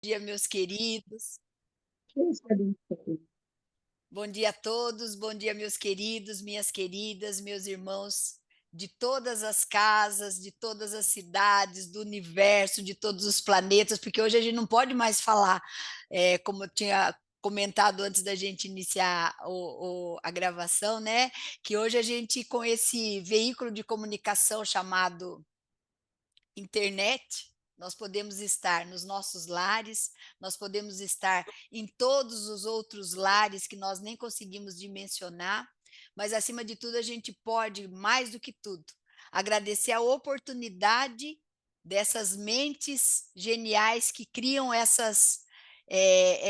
Dia, meus queridos. Quem sabe isso. Bom dia a todos, bom dia, meus queridos, minhas queridas, meus irmãos de todas as casas, de todas as cidades, do universo, de todos os planetas, porque hoje a gente não pode mais falar, como eu tinha comentado antes da gente iniciar a gravação, né? Que hoje a gente, com esse veículo de comunicação chamado internet, nós podemos estar nos nossos lares, nós podemos estar em todos os outros lares que nós nem conseguimos dimensionar, mas acima de tudo a gente pode, mais do que tudo, agradecer a oportunidade dessas mentes geniais que criam essas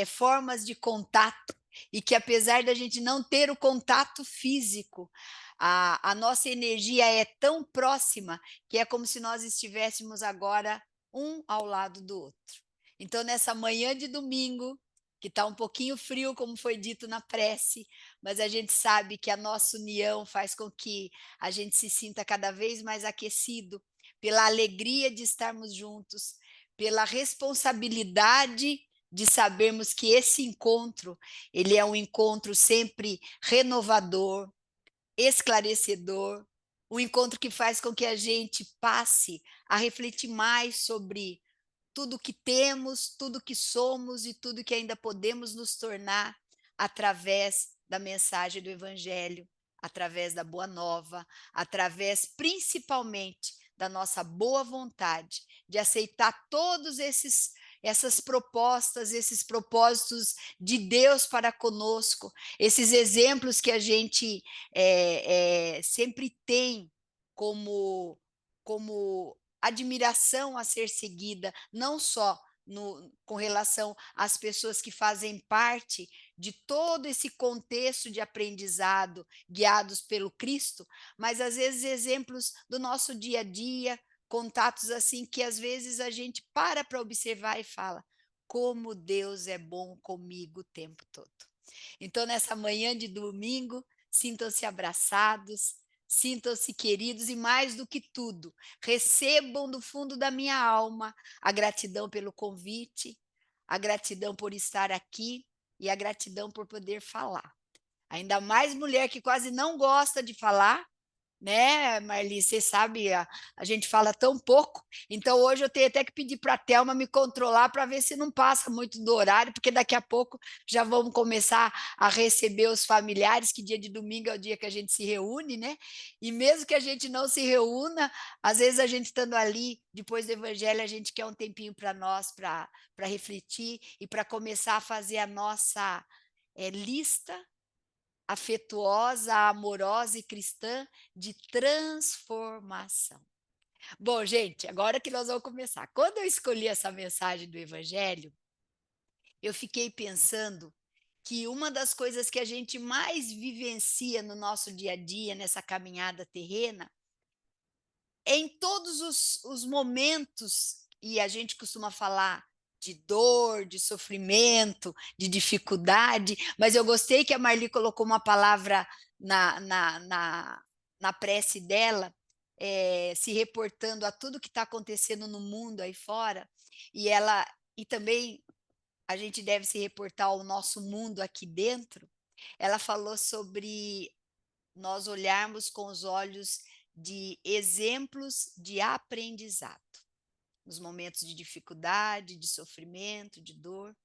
formas de contato e que apesar da gente não ter o contato físico, a nossa energia é tão próxima que é como se nós estivéssemos agora um ao lado do outro. Então, nessa manhã de domingo, que está um pouquinho frio, como foi dito na prece, mas a gente sabe que a nossa união faz com que a gente se sinta cada vez mais aquecido pela alegria de estarmos juntos, pela responsabilidade de sabermos que esse encontro, ele é um encontro sempre renovador, esclarecedor, um encontro que faz com que a gente passe a refletir mais sobre tudo que temos, tudo que somos e tudo que ainda podemos nos tornar através da mensagem do Evangelho, através da Boa Nova, através principalmente da nossa boa vontade de aceitar todos essas propostas, esses propósitos de Deus para conosco, esses exemplos que a gente sempre tem como admiração a ser seguida, não só com relação às pessoas que fazem parte de todo esse contexto de aprendizado guiados pelo Cristo, mas às vezes exemplos do nosso dia a dia, contatos assim que às vezes a gente para observar e fala: como Deus é bom comigo o tempo todo. Então, nessa manhã de domingo, sintam-se abraçados, sintam-se queridos e, mais do que tudo, recebam do fundo da minha alma a gratidão pelo convite, a gratidão por estar aqui e a gratidão por poder falar. Ainda mais mulher que quase não gosta de falar, né, Marli, você sabe, a gente fala tão pouco, então hoje eu tenho até que pedir para a Thelma me controlar para ver se não passa muito do horário, porque daqui a pouco já vamos começar a receber os familiares, que dia de domingo é o dia que a gente se reúne, né? E mesmo que a gente não se reúna, às vezes a gente estando ali, depois do evangelho, a gente quer um tempinho para nós, para refletir e para começar a fazer a nossa lista afetuosa, amorosa e cristã de transformação. Bom, gente, agora que nós vamos começar. Quando eu escolhi essa mensagem do Evangelho, eu fiquei pensando que uma das coisas que a gente mais vivencia no nosso dia a dia, nessa caminhada terrena, é em todos os momentos, e a gente costuma falar de dor, de sofrimento, de dificuldade, mas eu gostei que a Marli colocou uma palavra na prece dela, se reportando a tudo que está acontecendo no mundo aí fora, e também a gente deve se reportar ao nosso mundo aqui dentro. Ela falou sobre nós olharmos com os olhos de exemplos de aprendizado, nos momentos de dificuldade, de sofrimento, de dor.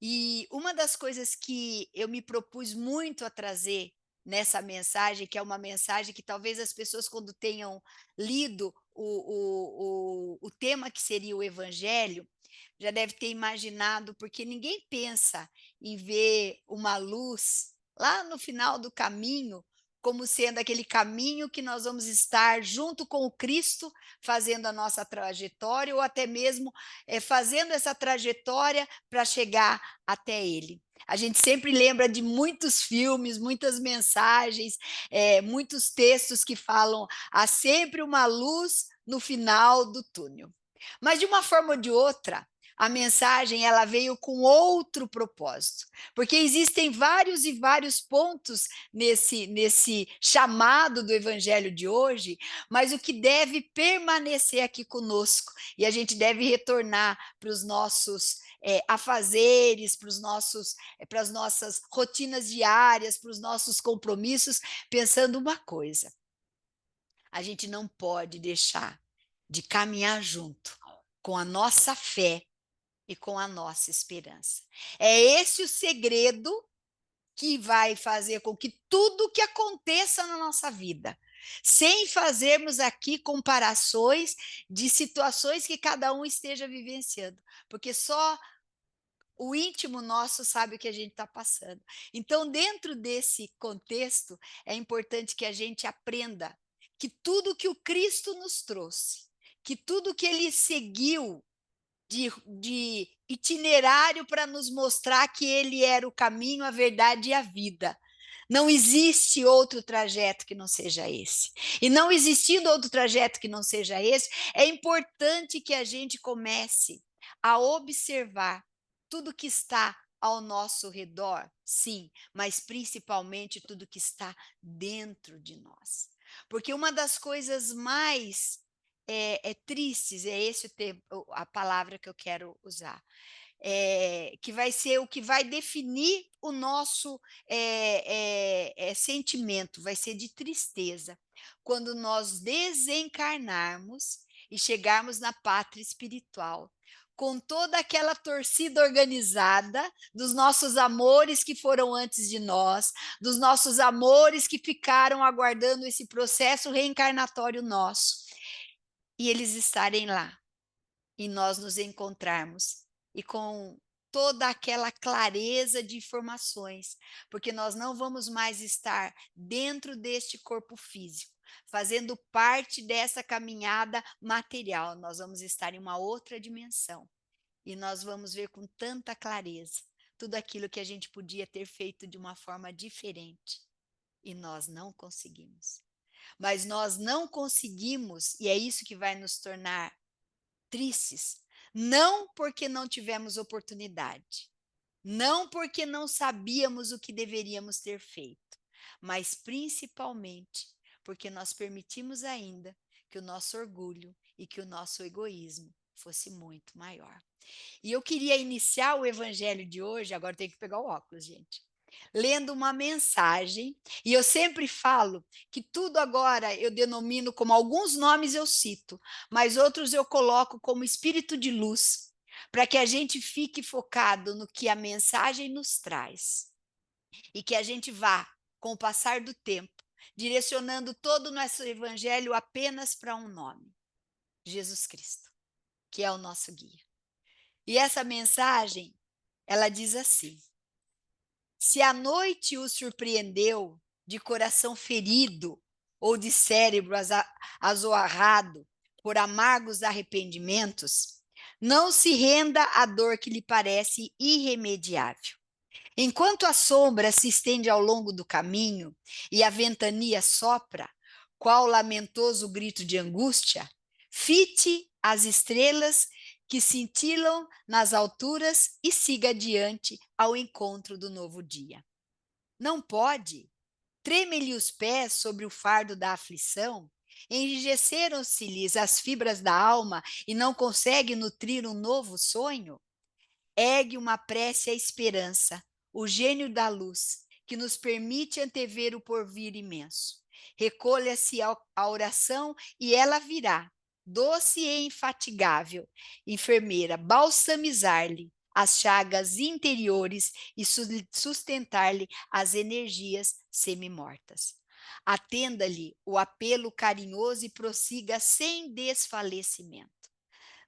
E uma das coisas que eu me propus muito a trazer nessa mensagem, que é uma mensagem que talvez as pessoas, quando tenham lido o tema que seria o Evangelho, já deve ter imaginado, porque ninguém pensa em ver uma luz lá no final do caminho, como sendo aquele caminho que nós vamos estar junto com o Cristo, fazendo a nossa trajetória, ou até mesmo fazendo essa trajetória para chegar até Ele. A gente sempre lembra de muitos filmes, muitas mensagens, muitos textos que falam: há sempre uma luz no final do túnel. Mas de uma forma ou de outra, a mensagem ela veio com outro propósito, porque existem vários e vários pontos nesse chamado do evangelho de hoje, mas o que deve permanecer aqui conosco e a gente deve retornar para os nossos afazeres, para as nossas rotinas diárias, para os nossos compromissos, pensando uma coisa: a gente não pode deixar de caminhar junto com a nossa fé e com a nossa esperança. É esse o segredo que vai fazer com que tudo que aconteça na nossa vida, sem fazermos aqui comparações de situações que cada um esteja vivenciando, porque só o íntimo nosso sabe o que a gente está passando. Então, dentro desse contexto, é importante que a gente aprenda que tudo que o Cristo nos trouxe, que tudo que ele seguiu de itinerário para nos mostrar que ele era o caminho, a verdade e a vida. Não existe outro trajeto que não seja esse. E não existindo outro trajeto que não seja esse, é importante que a gente comece a observar tudo que está ao nosso redor, sim, mas principalmente tudo que está dentro de nós. Porque uma das coisas mais tristes, é esse o termo, a palavra que eu quero usar, que vai ser o que vai definir o nosso sentimento, vai ser de tristeza, quando nós desencarnarmos e chegarmos na pátria espiritual, com toda aquela torcida organizada dos nossos amores que foram antes de nós, dos nossos amores que ficaram aguardando esse processo reencarnatório nosso, e eles estarem lá e nós nos encontrarmos e com toda aquela clareza de informações, porque nós não vamos mais estar dentro deste corpo físico, fazendo parte dessa caminhada material, nós vamos estar em uma outra dimensão e nós vamos ver com tanta clareza tudo aquilo que a gente podia ter feito de uma forma diferente e nós não conseguimos. Mas nós não conseguimos, e é isso que vai nos tornar tristes, não porque não tivemos oportunidade, não porque não sabíamos o que deveríamos ter feito, mas principalmente porque nós permitimos ainda que o nosso orgulho e que o nosso egoísmo fosse muito maior. E eu queria iniciar o evangelho de hoje, agora tenho que pegar o óculos, gente, lendo uma mensagem, e eu sempre falo que tudo agora eu denomino como alguns nomes eu cito, mas outros eu coloco como espírito de luz, para que a gente fique focado no que a mensagem nos traz e que a gente vá, com o passar do tempo, direcionando todo o nosso evangelho apenas para um nome: Jesus Cristo, que é o nosso guia. E essa mensagem, ela diz assim: se a noite o surpreendeu de coração ferido ou de cérebro azoarrado por amargos arrependimentos, não se renda à dor que lhe parece irremediável. Enquanto a sombra se estende ao longo do caminho e a ventania sopra, qual lamentoso grito de angústia, fite as estrelas que cintilam nas alturas e siga adiante ao encontro do novo dia. Não pode? Treme-lhe os pés sobre o fardo da aflição? Enrijeceram-se-lhes as fibras da alma e não consegue nutrir um novo sonho? Ergue uma prece à esperança, o gênio da luz, que nos permite antever o porvir imenso. Recolha-se à oração e ela virá, doce e infatigável, enfermeira, balsamizar-lhe as chagas interiores e sustentar-lhe as energias semi-mortas. Atenda-lhe o apelo carinhoso e prossiga sem desfalecimento.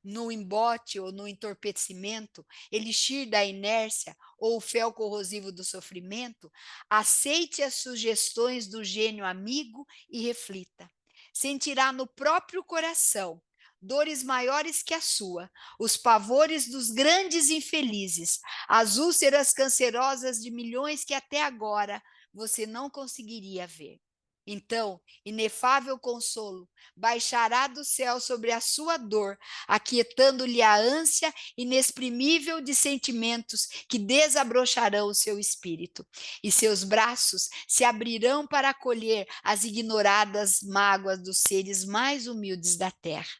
No embote ou no entorpecimento, elixir da inércia ou o fel corrosivo do sofrimento, aceite as sugestões do gênio amigo e reflita. Sentirá no próprio coração dores maiores que a sua, os pavores dos grandes infelizes, as úlceras cancerosas de milhões que até agora você não conseguiria ver. Então, inefável consolo baixará do céu sobre a sua dor, aquietando-lhe a ânsia inexprimível de sentimentos que desabrocharão o seu espírito, e seus braços se abrirão para acolher as ignoradas mágoas dos seres mais humildes da terra.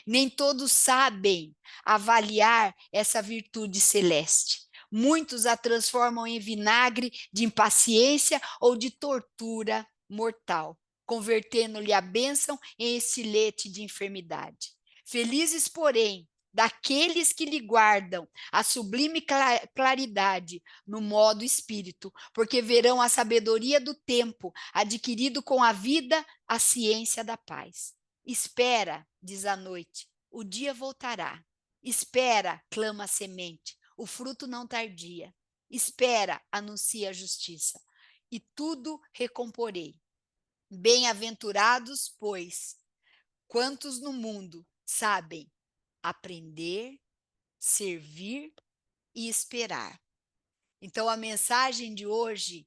Nem todos sabem avaliar essa virtude celeste. Muitos a transformam em vinagre de impaciência ou de tortura mortal, convertendo-lhe a bênção em estilete de enfermidade. Felizes, porém, daqueles que lhe guardam a sublime claridade no modo espírito, porque verão a sabedoria do tempo, adquirido com a vida, a ciência da paz. Espera, diz a noite, o dia voltará. Espera, clama a semente, o fruto não tardia. Espera, anuncia a justiça, e tudo recomporei. Bem-aventurados, pois, quantos no mundo sabem aprender, servir e esperar. Então, a mensagem de hoje,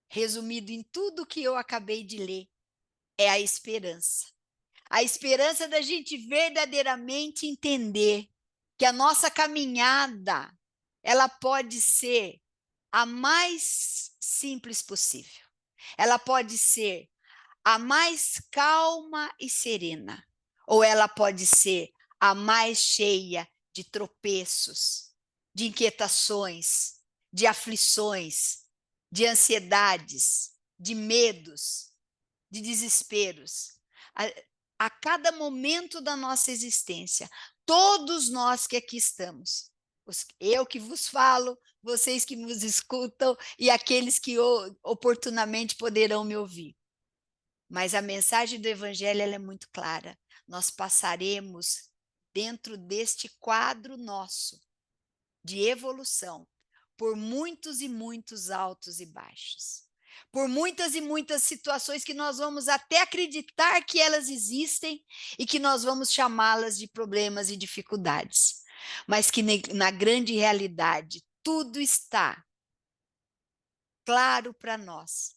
resumido em tudo que eu acabei de ler, é a esperança. A esperança da gente verdadeiramente entender que a nossa caminhada, ela pode ser a mais simples possível. Ela pode ser a mais calma e serena, ou ela pode ser a mais cheia de tropeços, de inquietações, de aflições, de ansiedades, de medos, de desesperos. A cada momento da nossa existência, todos nós que aqui estamos, eu que vos falo, vocês que nos escutam e aqueles que oportunamente poderão me ouvir. Mas a mensagem do Evangelho ela é muito clara. Nós passaremos dentro deste quadro nosso de evolução por muitos e muitos altos e baixos. Por muitas e muitas situações que nós vamos até acreditar que elas existem e que nós vamos chamá-las de problemas e dificuldades. Mas que na grande realidade tudo está claro para nós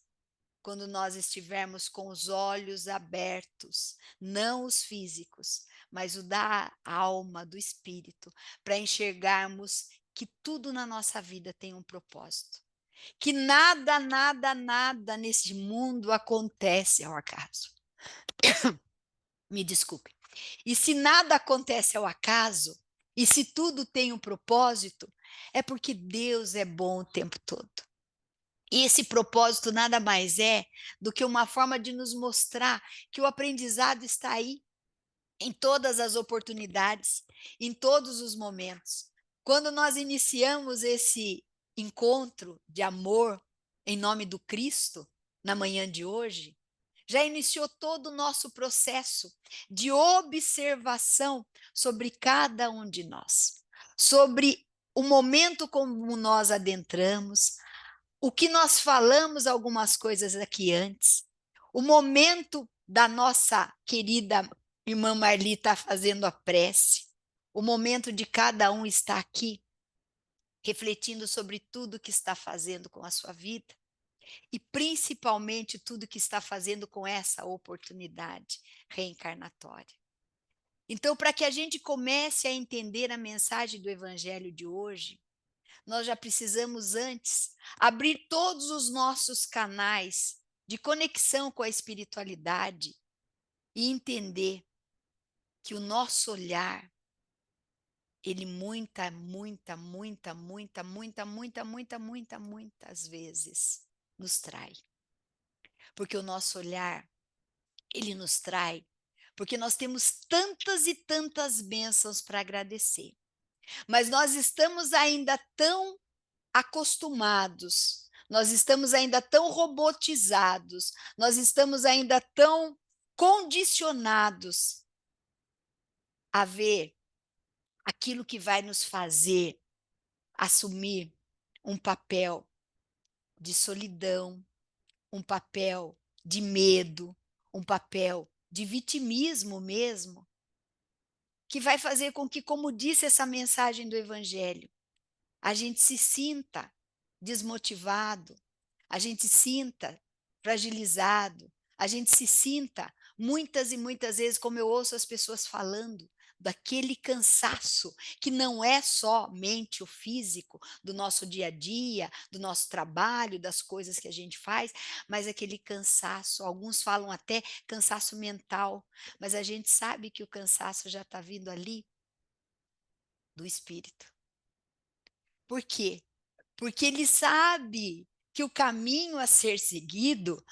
quando nós estivermos com os olhos abertos, não os físicos, mas o da alma, do espírito, para enxergarmos que tudo na nossa vida tem um propósito. Que nada, nada, nada nesse mundo acontece ao acaso. Me desculpe. E se nada acontece ao acaso, e se tudo tem um propósito, é porque Deus é bom o tempo todo. E esse propósito nada mais é do que uma forma de nos mostrar que o aprendizado está aí, em todas as oportunidades, em todos os momentos. Quando nós iniciamos esse encontro de amor em nome do Cristo, na manhã de hoje, já iniciou todo o nosso processo de observação sobre cada um de nós, sobre o momento como nós adentramos, o que nós falamos algumas coisas aqui antes, o momento da nossa querida irmã Marli estar fazendo a prece, o momento de cada um estar aqui, refletindo sobre tudo que está fazendo com a sua vida e principalmente tudo que está fazendo com essa oportunidade reencarnatória. Então, para que a gente comece a entender a mensagem do Evangelho de hoje, nós já precisamos antes abrir todos os nossos canais de conexão com a espiritualidade e entender que o nosso olhar, ele muitas vezes nos trai. Porque o nosso olhar, ele nos trai, porque nós temos tantas e tantas bênçãos para agradecer. Mas nós estamos ainda tão acostumados, nós estamos ainda tão robotizados, nós estamos ainda tão condicionados a ver aquilo que vai nos fazer assumir um papel de solidão, um papel de medo, um papel de vitimismo mesmo, que vai fazer com que, como disse essa mensagem do Evangelho, a gente se sinta desmotivado, a gente sinta fragilizado, a gente se sinta, muitas e muitas vezes, como eu ouço as pessoas falando, daquele cansaço, que não é somente o físico, do nosso dia a dia, do nosso trabalho, das coisas que a gente faz, mas aquele cansaço, alguns falam até cansaço mental, mas a gente sabe que o cansaço já está vindo ali do espírito. Por quê? Porque ele sabe que o caminho a ser seguido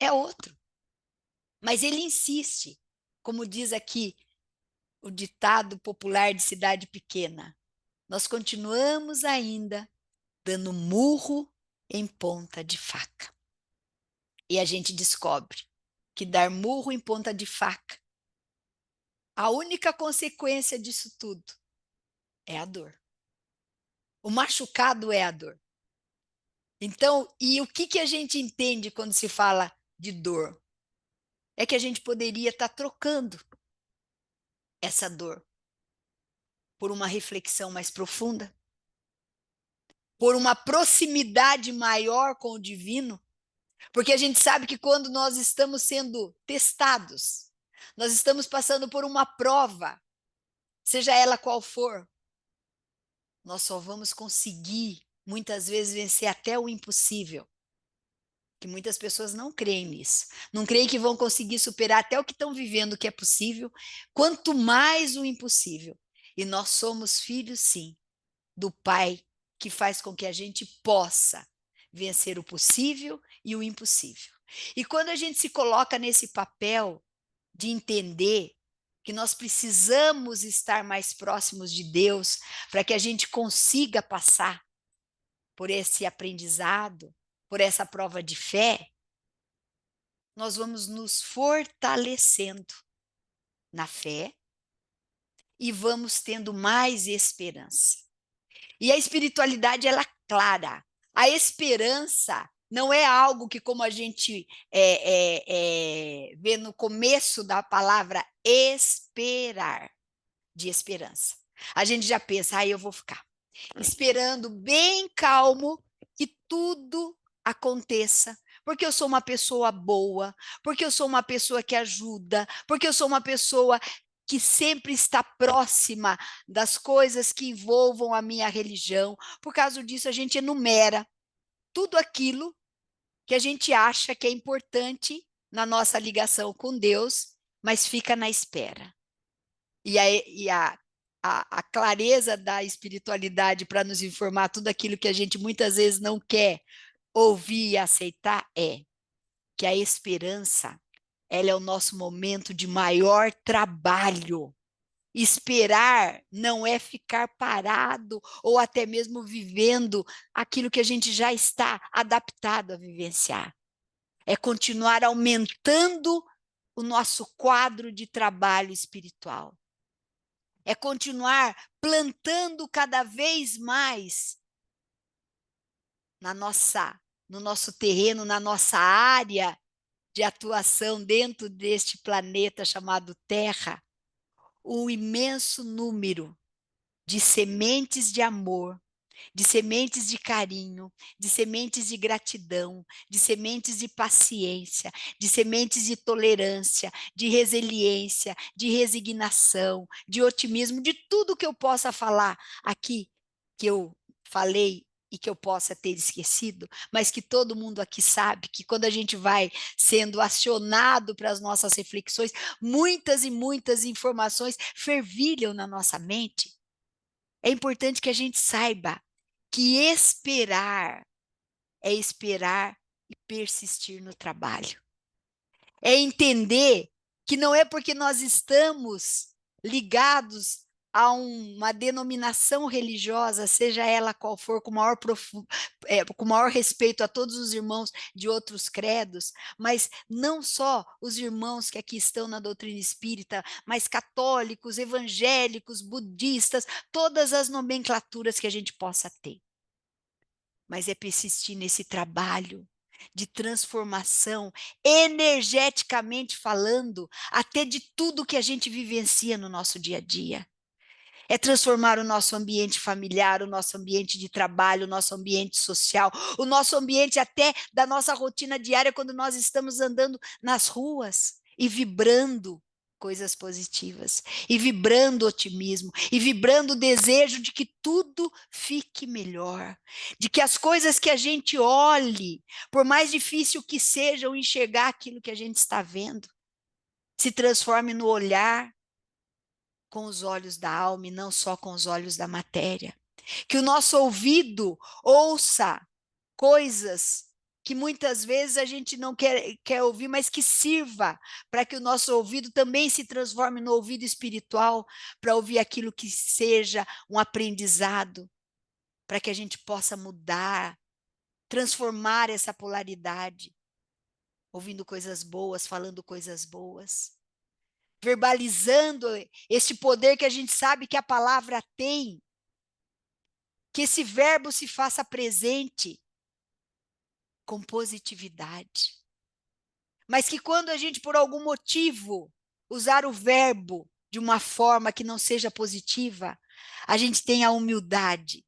é outro. Mas ele insiste, como diz aqui o ditado popular de cidade pequena. Nós continuamos ainda dando murro em ponta de faca. E a gente descobre que dar murro em ponta de faca, a única consequência disso tudo é a dor. O machucado é a dor. Então, e o que a gente entende quando se fala de dor? É que a gente poderia estar trocando essa dor por uma reflexão mais profunda, por uma proximidade maior com o divino, porque a gente sabe que quando nós estamos sendo testados, nós estamos passando por uma prova, seja ela qual for, nós só vamos conseguir, muitas vezes, vencer até o impossível. Que muitas pessoas não creem nisso. Não creem que vão conseguir superar até o que estão vivendo que é possível, quanto mais o impossível. E nós somos filhos, sim, do Pai que faz com que a gente possa vencer o possível e o impossível. E quando a gente se coloca nesse papel de entender que nós precisamos estar mais próximos de Deus para que a gente consiga passar por esse aprendizado, por essa prova de fé, nós vamos nos fortalecendo na fé e vamos tendo mais esperança. E a espiritualidade, ela é clara. A esperança não é algo que, como a gente vê no começo da palavra esperar, de esperança. A gente já pensa, eu vou ficar esperando bem calmo que tudo aconteça, porque eu sou uma pessoa boa, porque eu sou uma pessoa que ajuda, porque eu sou uma pessoa que sempre está próxima das coisas que envolvam a minha religião. Por causa disso, a gente enumera tudo aquilo que a gente acha que é importante na nossa ligação com Deus, mas fica na espera. E a clareza da espiritualidade para nos informar tudo aquilo que a gente muitas vezes não quer ouvir e aceitar é que a esperança, ela é o nosso momento de maior trabalho. Esperar não é ficar parado ou até mesmo vivendo aquilo que a gente já está adaptado a vivenciar. É continuar aumentando o nosso quadro de trabalho espiritual. É continuar plantando cada vez mais no nosso terreno, na nossa área de atuação dentro deste planeta chamado Terra, um imenso número de sementes de amor, de sementes de carinho, de sementes de gratidão, de sementes de paciência, de sementes de tolerância, de resiliência, de resignação, de otimismo, de tudo que eu possa falar aqui, que eu falei e que eu possa ter esquecido, mas que todo mundo aqui sabe que quando a gente vai sendo acionado para as nossas reflexões, muitas e muitas informações fervilham na nossa mente. É importante que a gente saiba que esperar é esperar e persistir no trabalho. É entender que não é porque nós estamos ligados a uma denominação religiosa, seja ela qual for, com maior respeito a todos os irmãos de outros credos, mas não só os irmãos que aqui estão na doutrina espírita, mas católicos, evangélicos, budistas, todas as nomenclaturas que a gente possa ter. Mas é persistir nesse trabalho de transformação, energeticamente falando, até de tudo que a gente vivencia no nosso dia a dia. É transformar o nosso ambiente familiar, o nosso ambiente de trabalho, o nosso ambiente social, o nosso ambiente até da nossa rotina diária, quando nós estamos andando nas ruas e vibrando coisas positivas, e vibrando otimismo, e vibrando o desejo de que tudo fique melhor, de que as coisas que a gente olhe, por mais difícil que sejam enxergar aquilo que a gente está vendo, se transforme no olhar com os olhos da alma e não só com os olhos da matéria. Que o nosso ouvido ouça coisas que muitas vezes a gente não quer ouvir, mas que sirva para que o nosso ouvido também se transforme no ouvido espiritual, para ouvir aquilo que seja um aprendizado, para que a gente possa mudar, transformar essa polaridade, ouvindo coisas boas, falando coisas boas, verbalizando este poder que a gente sabe que a palavra tem, que esse verbo se faça presente com positividade. Mas que quando a gente, por algum motivo, usar o verbo de uma forma que não seja positiva, a gente tenha a humildade,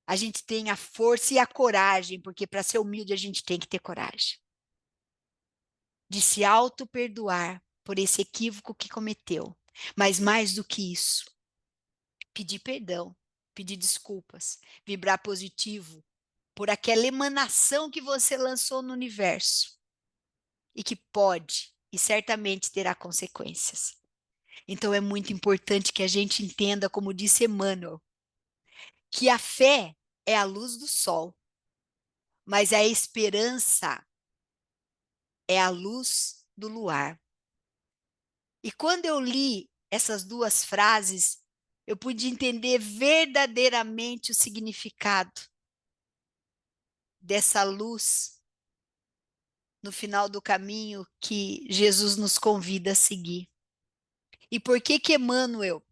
a gente tenha a força e a coragem, porque para ser humilde a gente tem que ter coragem de se auto-perdoar por esse equívoco que cometeu. Mas mais do que isso, pedir perdão, pedir desculpas, vibrar positivo por aquela emanação que você lançou no universo e que pode e certamente terá consequências. Então é muito importante que a gente entenda, como disse Emmanuel, que a fé é a luz do sol, mas a esperança é a luz do luar. E quando eu li essas duas frases, eu pude entender verdadeiramente o significado dessa luz no final do caminho que Jesus nos convida a seguir. E por que que Emmanuel,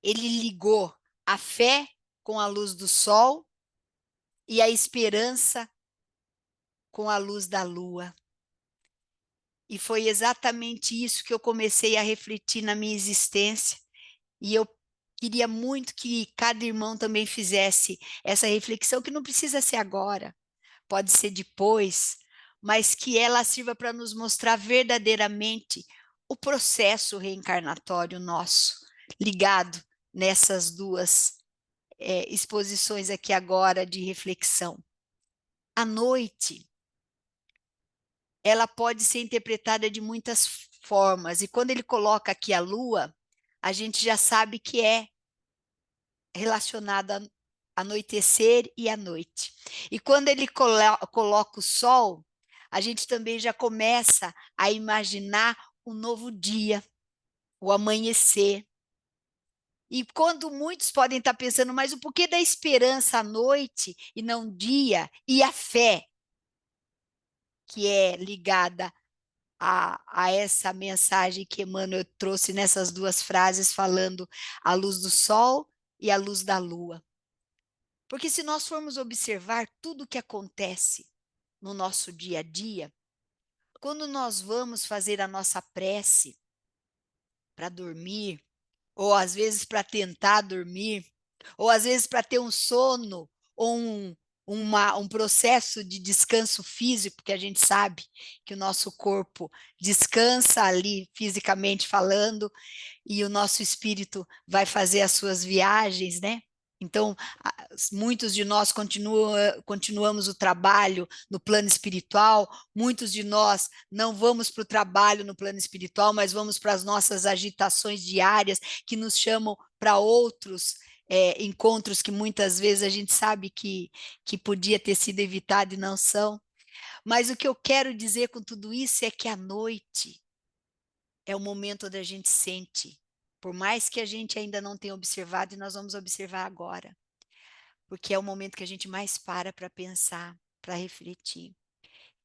ele ligou a fé com a luz do sol e a esperança com a luz da lua? E foi exatamente isso que eu comecei a refletir na minha existência. E eu queria muito que cada irmão também fizesse essa reflexão, que não precisa ser agora, pode ser depois, mas que ela sirva para nos mostrar verdadeiramente o processo reencarnatório nosso, ligado nessas duas exposições aqui agora de reflexão. A noite, ela pode ser interpretada de muitas formas, e quando ele coloca aqui a lua, a gente já sabe que é relacionada a anoitecer e à noite. E quando ele coloca o sol, a gente também já começa a imaginar um novo dia, o amanhecer. E quando muitos podem estar pensando, mas o porquê da esperança à noite e não dia, e a fé, que é ligada a essa mensagem que Emmanuel trouxe nessas duas frases, falando a luz do sol e a luz da lua. Porque se nós formos observar tudo o que acontece no nosso dia a dia, quando nós vamos fazer a nossa prece para dormir, ou às vezes para tentar dormir, ou às vezes para ter um sono, ou um processo de descanso físico, porque a gente sabe que o nosso corpo descansa ali, fisicamente falando, e o nosso espírito vai fazer as suas viagens, né? Então, muitos de nós continuamos o trabalho no plano espiritual, muitos de nós não vamos para o trabalho no plano espiritual, mas vamos para as nossas agitações diárias que nos chamam para outros encontros que muitas vezes a gente sabe que podia ter sido evitado e não são. Mas o que eu quero dizer com tudo isso é que a noite é o momento onde a gente sente, por mais que a gente ainda não tenha observado, e nós vamos observar agora, porque é o momento que a gente mais para pensar, para refletir.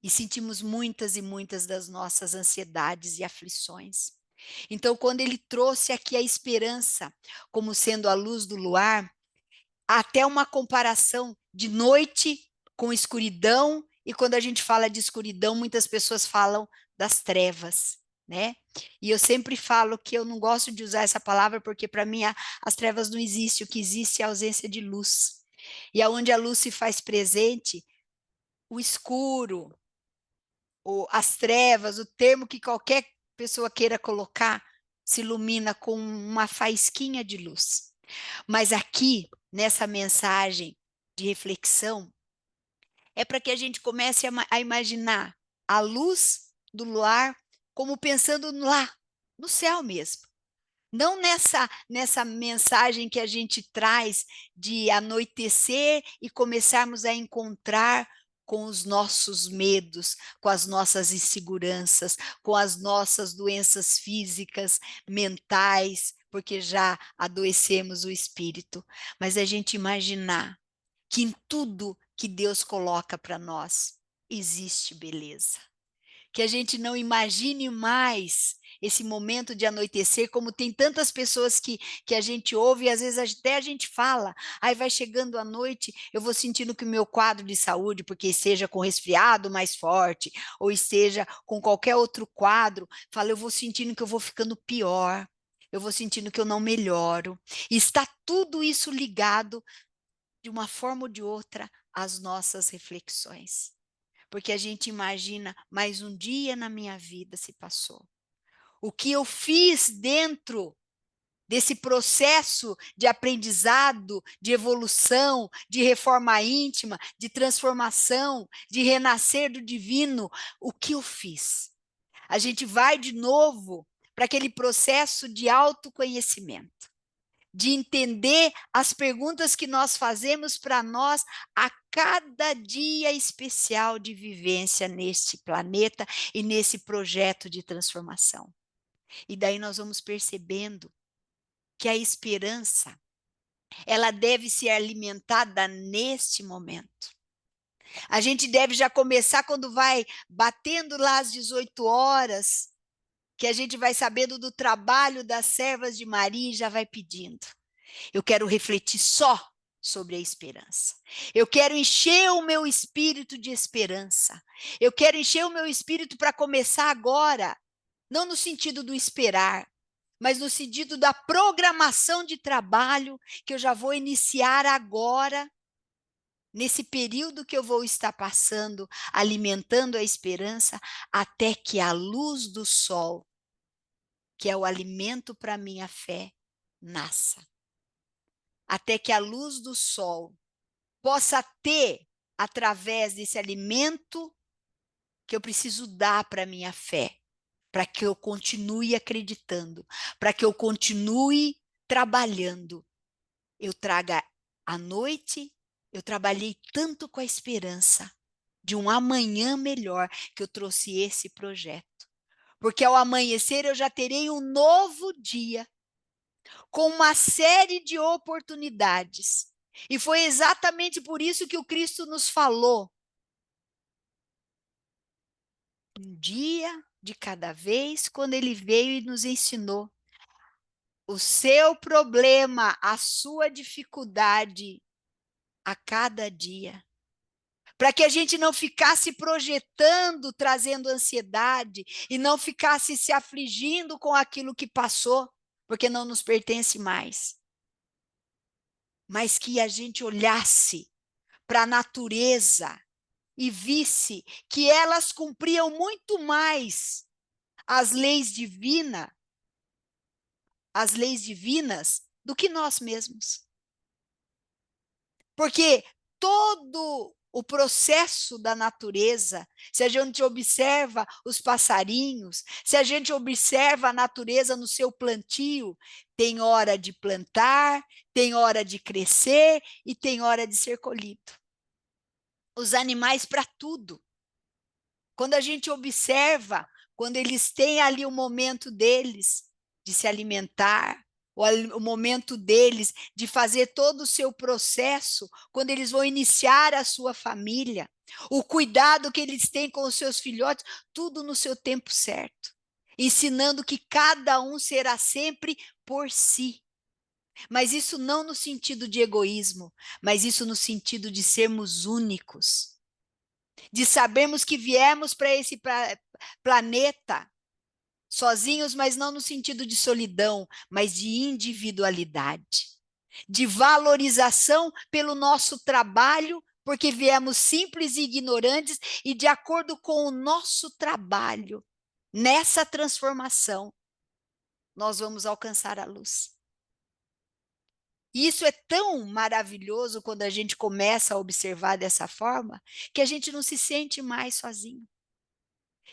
E sentimos muitas e muitas das nossas ansiedades e aflições. Então, quando ele trouxe aqui a esperança como sendo a luz do luar, há até uma comparação de noite com escuridão, e quando a gente fala de escuridão, muitas pessoas falam das trevas. né? E eu sempre falo que eu não gosto de usar essa palavra porque para mim as trevas não existem, o que existe é a ausência de luz. E aonde a luz se faz presente, o escuro, as trevas, o termo que qualquer pessoa queira colocar, se ilumina com uma faísquinha de luz. Mas aqui, nessa mensagem de reflexão, é para que a gente comece a imaginar a luz do luar como pensando lá, no céu mesmo. Não nessa mensagem que a gente traz de anoitecer e começarmos a encontrar com os nossos medos, com as nossas inseguranças, com as nossas doenças físicas, mentais, porque já adoecemos o espírito. Mas a gente imaginar que em tudo que Deus coloca para nós existe beleza. Que a gente não imagine mais esse momento de anoitecer, como tem tantas pessoas que a gente ouve e às vezes até a gente fala, aí vai chegando a noite, eu vou sentindo que o meu quadro de saúde, porque esteja com resfriado mais forte, ou esteja com qualquer outro quadro, fala, eu vou sentindo que eu vou ficando pior, eu vou sentindo que eu não melhoro. E está tudo isso ligado, de uma forma ou de outra, às nossas reflexões. Porque a gente imagina, mais um dia na minha vida se passou. O que eu fiz dentro desse processo de aprendizado, de evolução, de reforma íntima, de transformação, de renascer do divino, o que eu fiz? A gente vai de novo para aquele processo de autoconhecimento, de entender as perguntas que nós fazemos para nós a cada dia especial de vivência neste planeta e nesse projeto de transformação. E daí nós vamos percebendo que a esperança, ela deve ser alimentada neste momento. A gente deve já começar quando vai batendo lá às 18 horas, que a gente vai sabendo do trabalho das servas de Maria e já vai pedindo. Eu quero refletir só sobre a esperança. Eu quero encher o meu espírito de esperança. Eu quero encher o meu espírito para começar agora, não no sentido do esperar, mas no sentido da programação de trabalho que eu já vou iniciar agora, nesse período que eu vou estar passando, alimentando a esperança, até que a luz do sol, que é o alimento para a minha fé, nasça. Até que a luz do sol possa ter, através desse alimento que eu preciso dar para a minha fé, para que eu continue acreditando, para que eu continue trabalhando. Eu traga à noite, eu trabalhei tanto com a esperança de um amanhã melhor que eu trouxe esse projeto. Porque ao amanhecer eu já terei um novo dia, com uma série de oportunidades. E foi exatamente por isso que o Cristo nos falou. Um dia de cada vez, quando ele veio e nos ensinou. O seu problema, a sua dificuldade a cada dia. Para que a gente não ficasse projetando, trazendo ansiedade, e não ficasse se afligindo com aquilo que passou, porque não nos pertence mais. Mas que a gente olhasse para a natureza e visse que elas cumpriam muito mais as leis divinas, do que nós mesmos. Porque todo o processo da natureza, se a gente observa os passarinhos, se a gente observa a natureza no seu plantio, tem hora de plantar, tem hora de crescer e tem hora de ser colhido. Os animais para tudo. Quando a gente observa, quando eles têm ali o momento deles de se alimentar, o momento deles de fazer todo o seu processo, quando eles vão iniciar a sua família, o cuidado que eles têm com os seus filhotes, tudo no seu tempo certo, ensinando que cada um será sempre por si. Mas isso não no sentido de egoísmo, mas isso no sentido de sermos únicos, de sabermos que viemos para esse planeta Sozinhos, mas não no sentido de solidão, mas de individualidade, de valorização pelo nosso trabalho, porque viemos simples e ignorantes, e de acordo com o nosso trabalho, nessa transformação, nós vamos alcançar a luz. E isso é tão maravilhoso quando a gente começa a observar dessa forma, que a gente não se sente mais sozinho.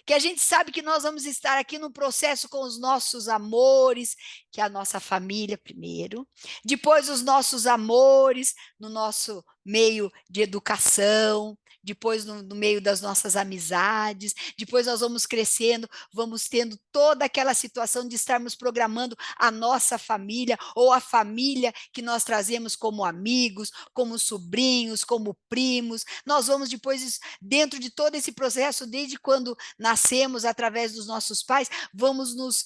Que a gente sabe que nós vamos estar aqui no processo com os nossos amores, que é a nossa família primeiro, depois os nossos amores no nosso meio de educação, depois no meio das nossas amizades, depois nós vamos crescendo, vamos tendo toda aquela situação de estarmos programando a nossa família ou a família que nós trazemos como amigos, como sobrinhos, como primos. Nós vamos depois, dentro de todo esse processo, desde quando nascemos através dos nossos pais, vamos nos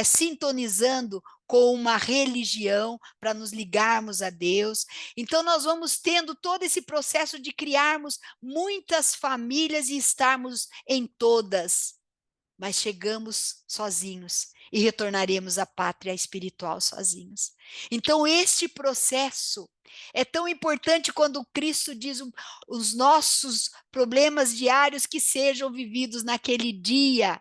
sintonizando com uma religião para nos ligarmos a Deus. Então, nós vamos tendo todo esse processo de criarmos muitas famílias e estarmos em todas, mas chegamos sozinhos e retornaremos à pátria espiritual sozinhos. Então, este processo é tão importante quando Cristo diz os nossos problemas diários que sejam vividos naquele dia,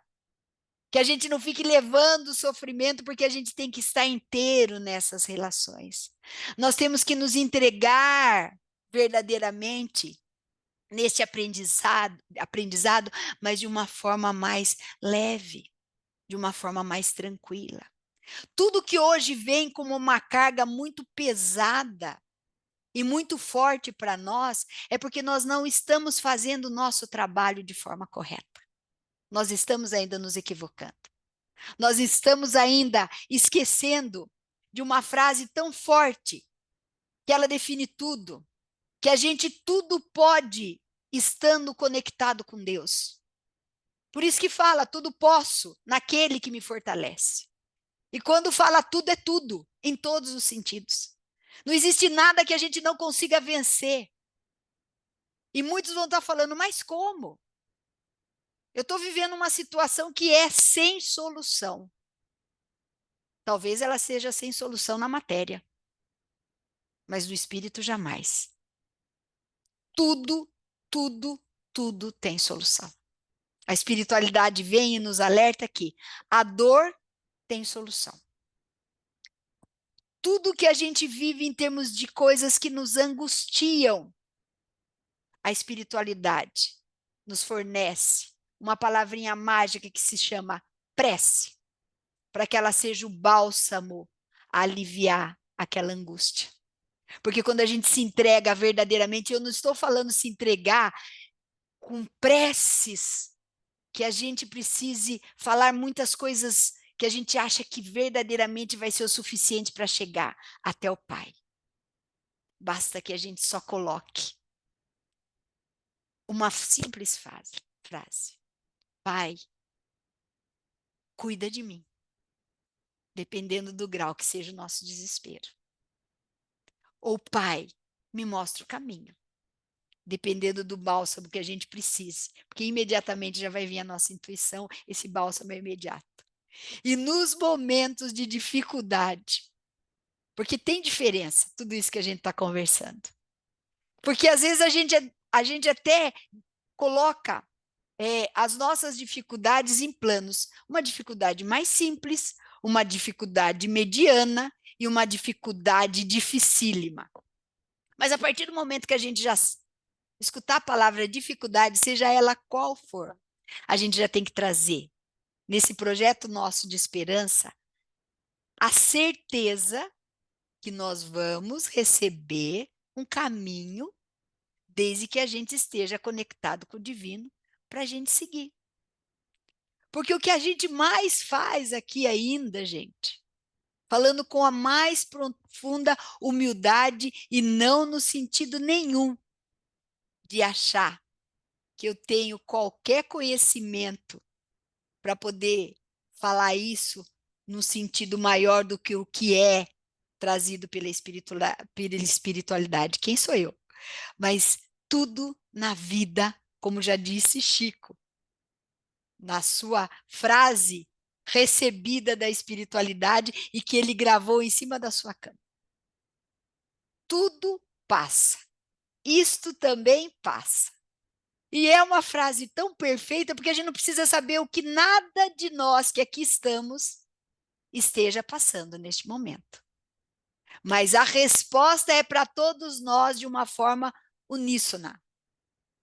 que a gente não fique levando sofrimento, porque a gente tem que estar inteiro nessas relações. Nós temos que nos entregar verdadeiramente nesse aprendizado, mas de uma forma mais leve, de uma forma mais tranquila. Tudo que hoje vem como uma carga muito pesada e muito forte para nós, é porque nós não estamos fazendo o nosso trabalho de forma correta. Nós estamos ainda nos equivocando. Nós estamos ainda esquecendo de uma frase tão forte, que ela define tudo, que a gente tudo pode estando conectado com Deus. Por isso que fala, tudo posso naquele que me fortalece. E quando fala tudo, é tudo, em todos os sentidos. Não existe nada que a gente não consiga vencer. E muitos vão estar falando, mas como? Eu estou vivendo uma situação que é sem solução. Talvez ela seja sem solução na matéria, mas no espírito jamais. Tudo, tudo, tudo tem solução. A espiritualidade vem e nos alerta que a dor tem solução. Tudo que a gente vive em termos de coisas que nos angustiam, a espiritualidade nos fornece uma palavrinha mágica que se chama prece, para que ela seja o bálsamo a aliviar aquela angústia. Porque quando a gente se entrega verdadeiramente, eu não estou falando se entregar com preces, que a gente precise falar muitas coisas que a gente acha que verdadeiramente vai ser o suficiente para chegar até o Pai. Basta que a gente só coloque uma simples frase. Pai, cuida de mim, dependendo do grau que seja o nosso desespero. Ou Pai, me mostra o caminho, dependendo do bálsamo que a gente precise, porque imediatamente já vai vir a nossa intuição, esse bálsamo é imediato. E nos momentos de dificuldade, porque tem diferença tudo isso que a gente está conversando. Porque às vezes a gente até coloca as nossas dificuldades em planos. Uma dificuldade mais simples, uma dificuldade mediana e uma dificuldade dificílima. Mas a partir do momento que a gente já escutar a palavra dificuldade, seja ela qual for, a gente já tem que trazer, nesse projeto nosso de esperança, a certeza que nós vamos receber um caminho, desde que a gente esteja conectado com o divino, para a gente seguir. Porque o que a gente mais faz aqui ainda, gente, falando com a mais profunda humildade e não no sentido nenhum de achar que eu tenho qualquer conhecimento para poder falar isso num sentido maior do que o que é trazido pela espiritualidade. Quem sou eu? Mas tudo na vida, como já disse Chico, na sua frase recebida da espiritualidade e que ele gravou em cima da sua cama. Tudo passa. Isto também passa. E é uma frase tão perfeita, porque a gente não precisa saber o que nada de nós que aqui estamos esteja passando neste momento. Mas a resposta é para todos nós de uma forma uníssona,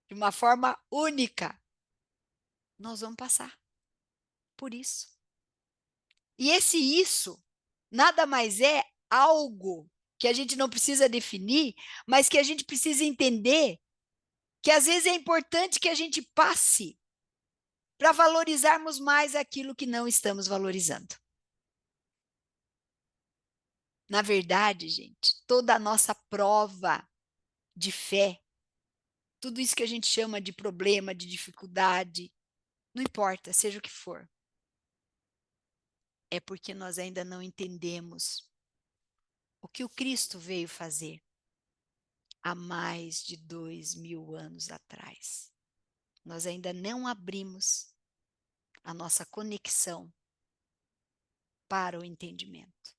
de uma forma única. Nós vamos passar por isso. E isso nada mais é algo que a gente não precisa definir, mas que a gente precisa entender que às vezes é importante que a gente passe para valorizarmos mais aquilo que não estamos valorizando. Na verdade, gente, toda a nossa prova de fé, tudo isso que a gente chama de problema, de dificuldade, não importa, seja o que for, é porque nós ainda não entendemos o que o Cristo veio fazer há mais de 2000 anos atrás. Nós ainda não abrimos a nossa conexão para o entendimento.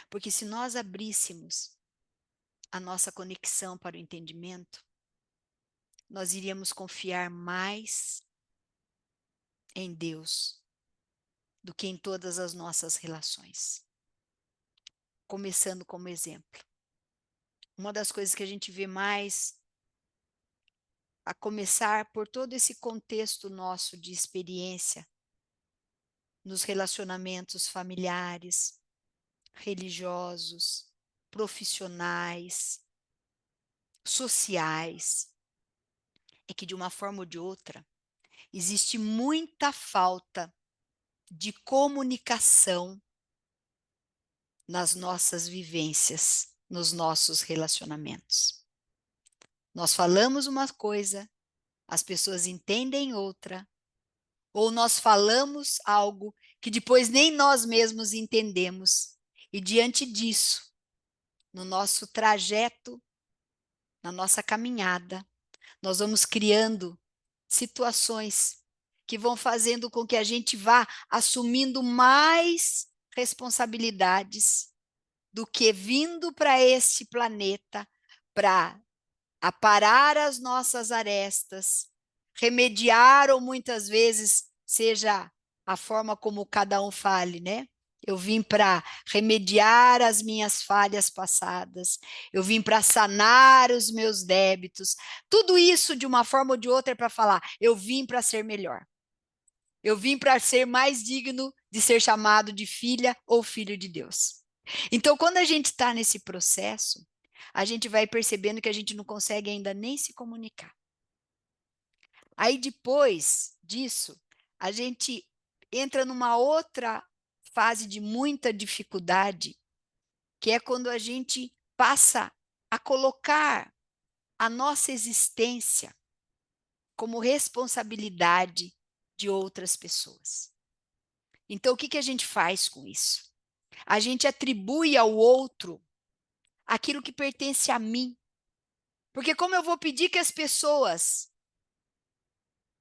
Porque se nós abríssemos a nossa conexão para o entendimento, nós iríamos confiar mais em Deus do que em todas as nossas relações. Começando como exemplo. Uma das coisas que a gente vê mais, a começar por todo esse contexto nosso de experiência, nos relacionamentos familiares, religiosos, profissionais, sociais, é que de uma forma ou de outra, existe muita falta de comunicação nas nossas vivências, nos nossos relacionamentos. Nós falamos uma coisa, as pessoas entendem outra, ou nós falamos algo que depois nem nós mesmos entendemos. E diante disso, no nosso trajeto, na nossa caminhada, nós vamos criando situações que vão fazendo com que a gente vá assumindo mais responsabilidades do que vindo para este planeta para aparar as nossas arestas, remediar ou muitas vezes seja a forma como cada um fale, né? Eu vim para remediar as minhas falhas passadas, eu vim para sanar os meus débitos. Tudo isso, de uma forma ou de outra, é para falar: eu vim para ser melhor. Eu vim para ser mais digno de ser chamado de filha ou filho de Deus. Então, quando a gente está nesse processo, a gente vai percebendo que a gente não consegue ainda nem se comunicar. Aí, depois disso, a gente entra numa outra fase de muita dificuldade, que é quando a gente passa a colocar a nossa existência como responsabilidade de outras pessoas. Então, o que a gente faz com isso? A gente atribui ao outro aquilo que pertence a mim. Porque como eu vou pedir que as pessoas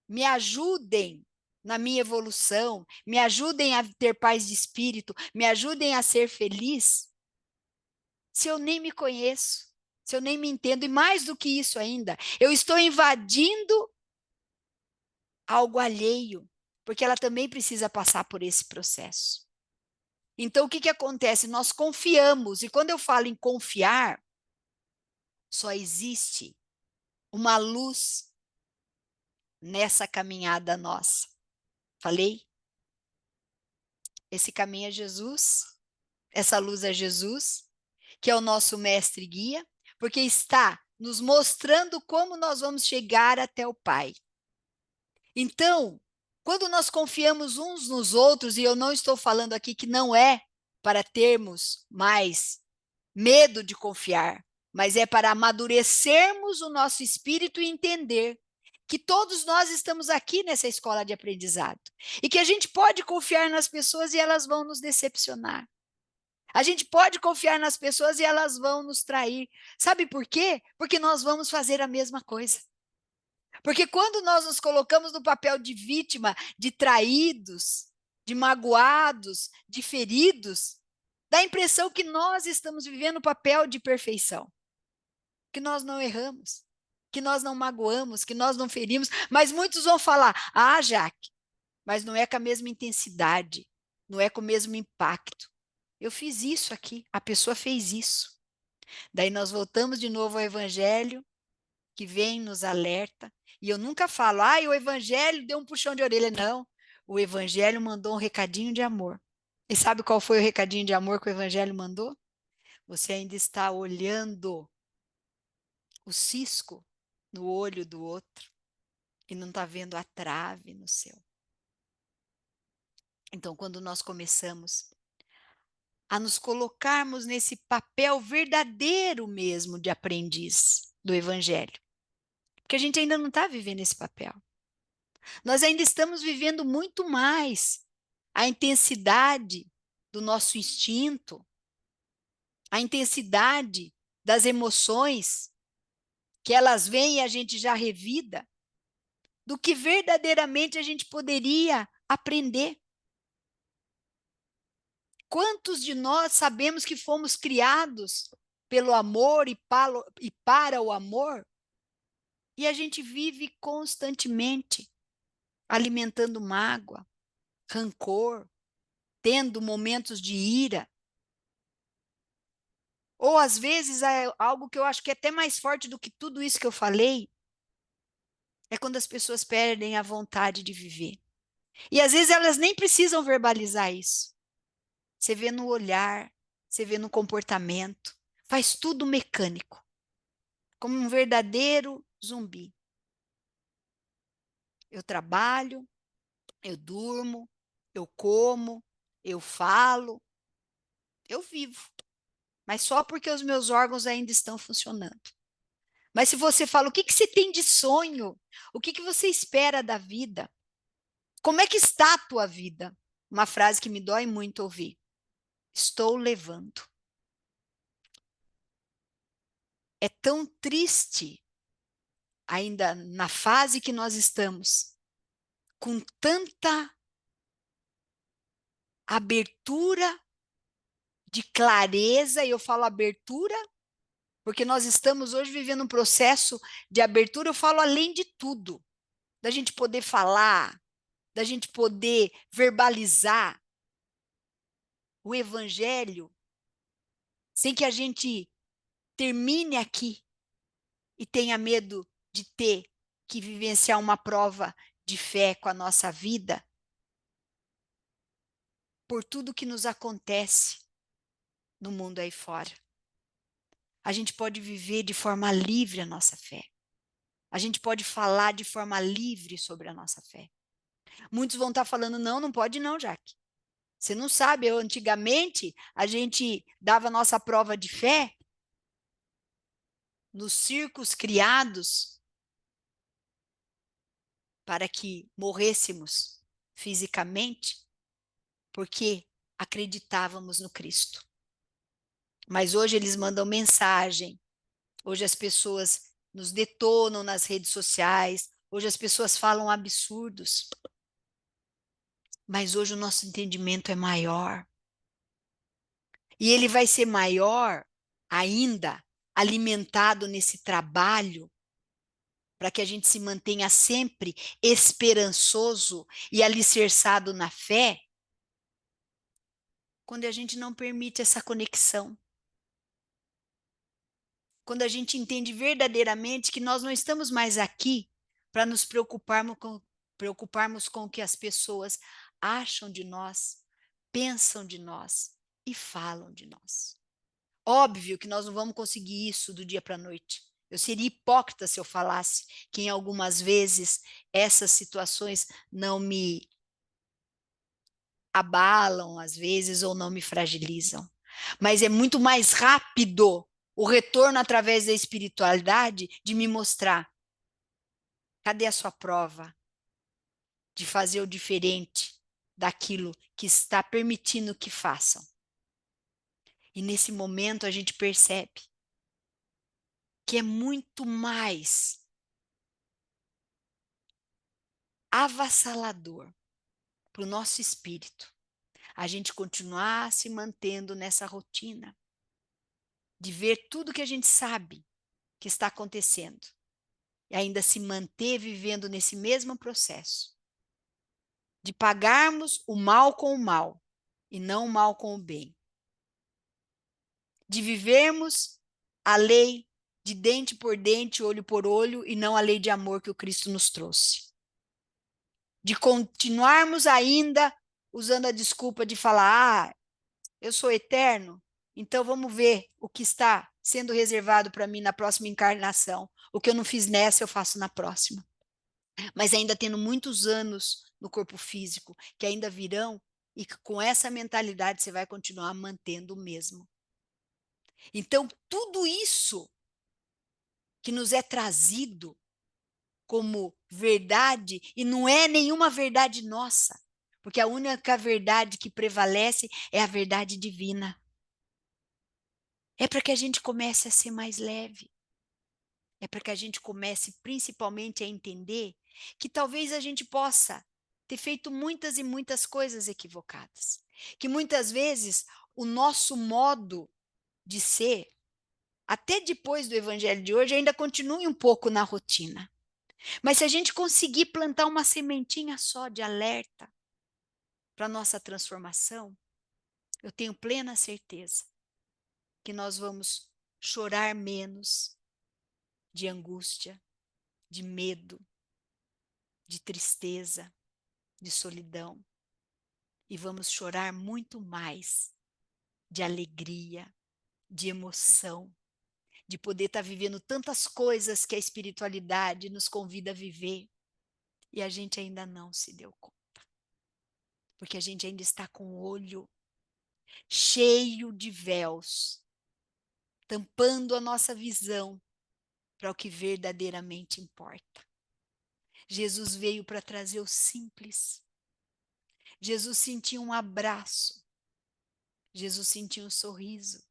me ajudem na minha evolução, me ajudem a ter paz de espírito, me ajudem a ser feliz, se eu nem me conheço, se eu nem me entendo, e mais do que isso ainda, eu estou invadindo algo alheio, porque ela também precisa passar por esse processo. Então, o que acontece? Nós confiamos, e quando eu falo em confiar, só existe uma luz nessa caminhada nossa. Falei? Esse caminho é Jesus, essa luz é Jesus, que é o nosso mestre e guia, porque está nos mostrando como nós vamos chegar até o Pai. Então, quando nós confiamos uns nos outros, e eu não estou falando aqui que não é para termos mais medo de confiar, mas é para amadurecermos o nosso espírito e entender que todos nós estamos aqui nessa escola de aprendizado e que a gente pode confiar nas pessoas e elas vão nos decepcionar. A gente pode confiar nas pessoas e elas vão nos trair. Sabe por quê? Porque nós vamos fazer a mesma coisa. Porque quando nós nos colocamos no papel de vítima, de traídos, de magoados, de feridos, dá a impressão que nós estamos vivendo o papel de perfeição, que nós não erramos, que nós não magoamos, que nós não ferimos, mas muitos vão falar: ah, Jaque, mas não é com a mesma intensidade, não é com o mesmo impacto. Eu fiz isso aqui, a pessoa fez isso. Daí nós voltamos de novo ao evangelho, que vem, nos alerta, e eu nunca falo, ah, o evangelho deu um puxão de orelha. Não, o evangelho mandou um recadinho de amor. E sabe qual foi o recadinho de amor que o evangelho mandou? Você ainda está olhando o cisco no olho do outro e não está vendo a trave no seu. Então, quando nós começamos a nos colocarmos nesse papel verdadeiro mesmo de aprendiz do evangelho, porque a gente ainda não está vivendo esse papel. Nós ainda estamos vivendo muito mais a intensidade do nosso instinto, a intensidade das emoções, que elas vêm e a gente já revida, do que verdadeiramente a gente poderia aprender. Quantos de nós sabemos que fomos criados pelo amor e para o amor, e a gente vive constantemente alimentando mágoa, rancor, tendo momentos de ira. Ou às vezes é algo que eu acho que é até mais forte do que tudo isso que eu falei, é quando as pessoas perdem a vontade de viver. E às vezes elas nem precisam verbalizar isso. Você vê no olhar, você vê no comportamento, faz tudo mecânico, como um verdadeiro zumbi. Eu trabalho, eu durmo, eu como, eu falo, eu vivo, mas só porque os meus órgãos ainda estão funcionando. Mas se você fala, o que você tem de sonho? O que você espera da vida? Como é que está a tua vida? Uma frase que me dói muito ouvir. Estou levando. É tão triste, ainda na fase que nós estamos, com tanta abertura de clareza, e eu falo abertura, porque nós estamos hoje vivendo um processo de abertura, eu falo além de tudo, da gente poder falar, da gente poder verbalizar o evangelho, sem que a gente termine aqui e tenha medo de ter que vivenciar uma prova de fé com a nossa vida, por tudo que nos acontece no mundo aí fora. A gente pode viver de forma livre a nossa fé. A gente pode falar de forma livre sobre a nossa fé. Muitos vão estar falando, não, não pode não, Jaque. Você não sabe, antigamente a gente dava nossa prova de fé nos circos criados para que morrêssemos fisicamente, porque acreditávamos no Cristo. Mas hoje eles mandam mensagem, hoje as pessoas nos detonam nas redes sociais, hoje as pessoas falam absurdos. Mas hoje o nosso entendimento é maior. E ele vai ser maior ainda, alimentado nesse trabalho, para que a gente se mantenha sempre esperançoso e alicerçado na fé, quando a gente não permite essa conexão. Quando a gente entende verdadeiramente que nós não estamos mais aqui para nos preocuparmos com o que as pessoas acham de nós, pensam de nós e falam de nós. Óbvio que nós não vamos conseguir isso do dia para a noite. Eu seria hipócrita se eu falasse que em algumas vezes essas situações não me abalam, às vezes, ou não me fragilizam. Mas é muito mais rápido o retorno através da espiritualidade de me mostrar. Cadê a sua prova de fazer o diferente daquilo que está permitindo que façam? E nesse momento a gente percebe que é muito mais avassalador para o nosso espírito, a gente continuar se mantendo nessa rotina, de ver tudo que a gente sabe que está acontecendo, e ainda se manter vivendo nesse mesmo processo, de pagarmos o mal com o mal, e não o mal com o bem. De vivermos a lei de dente por dente, olho por olho, e não a lei de amor que o Cristo nos trouxe. De continuarmos ainda usando a desculpa de falar, eu sou eterno, então vamos ver o que está sendo reservado para mim na próxima encarnação. O que eu não fiz nessa, eu faço na próxima. Mas ainda tendo muitos anos no corpo físico, que ainda virão, e com essa mentalidade você vai continuar mantendo o mesmo. Então, tudo isso que nos é trazido como verdade, e não é nenhuma verdade nossa, porque a única verdade que prevalece é a verdade divina. É para que a gente comece a ser mais leve. É para que a gente comece principalmente a entender que talvez a gente possa ter feito muitas e muitas coisas equivocadas. Que muitas vezes o nosso modo de ser, até depois do evangelho de hoje, ainda continue um pouco na rotina. Mas se a gente conseguir plantar uma sementinha só de alerta para a nossa transformação, eu tenho plena certeza que nós vamos chorar menos de angústia, de medo, de tristeza, de solidão. E vamos chorar muito mais de alegria, de emoção, de poder estar vivendo tantas coisas que a espiritualidade nos convida a viver. E a gente ainda não se deu conta. Porque a gente ainda está com o olho cheio de véus, tampando a nossa visão para o que verdadeiramente importa. Jesus veio para trazer o simples. Jesus sentiu um abraço. Jesus sentiu um sorriso.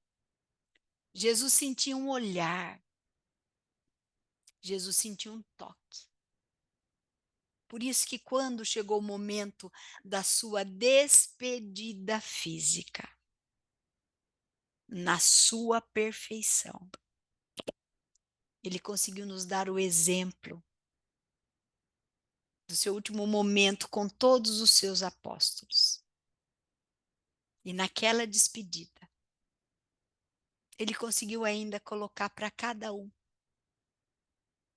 Jesus sentiu um olhar. Jesus sentiu um toque. Por isso que quando chegou o momento da sua despedida física, na sua perfeição, ele conseguiu nos dar o exemplo do seu último momento com todos os seus apóstolos. E naquela despedida, ele conseguiu ainda colocar para cada um.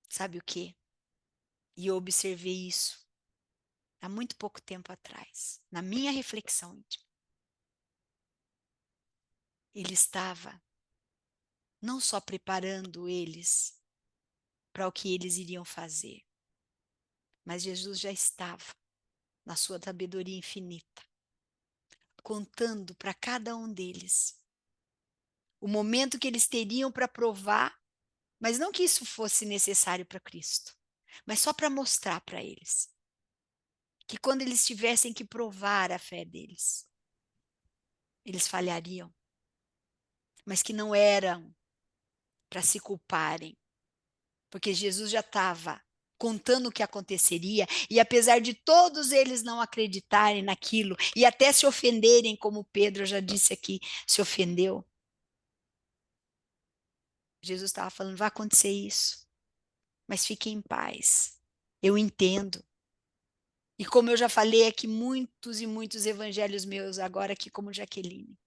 Sabe o quê? E eu observei isso há muito pouco tempo atrás, na minha reflexão íntima. Ele estava não só preparando eles para o que eles iriam fazer, mas Jesus já estava, na sua sabedoria infinita, contando para cada um deles o momento que eles teriam para provar, mas não que isso fosse necessário para Cristo, mas só para mostrar para eles que quando eles tivessem que provar a fé deles, eles falhariam, mas que não eram para se culparem, porque Jesus já estava contando o que aconteceria, e apesar de todos eles não acreditarem naquilo, e até se ofenderem, como Pedro já disse aqui, se ofendeu, Jesus estava falando, vai acontecer isso, mas fiquem em paz, eu entendo. E como eu já falei aqui, muitos e muitos evangelhos meus, agora aqui como Jaqueline,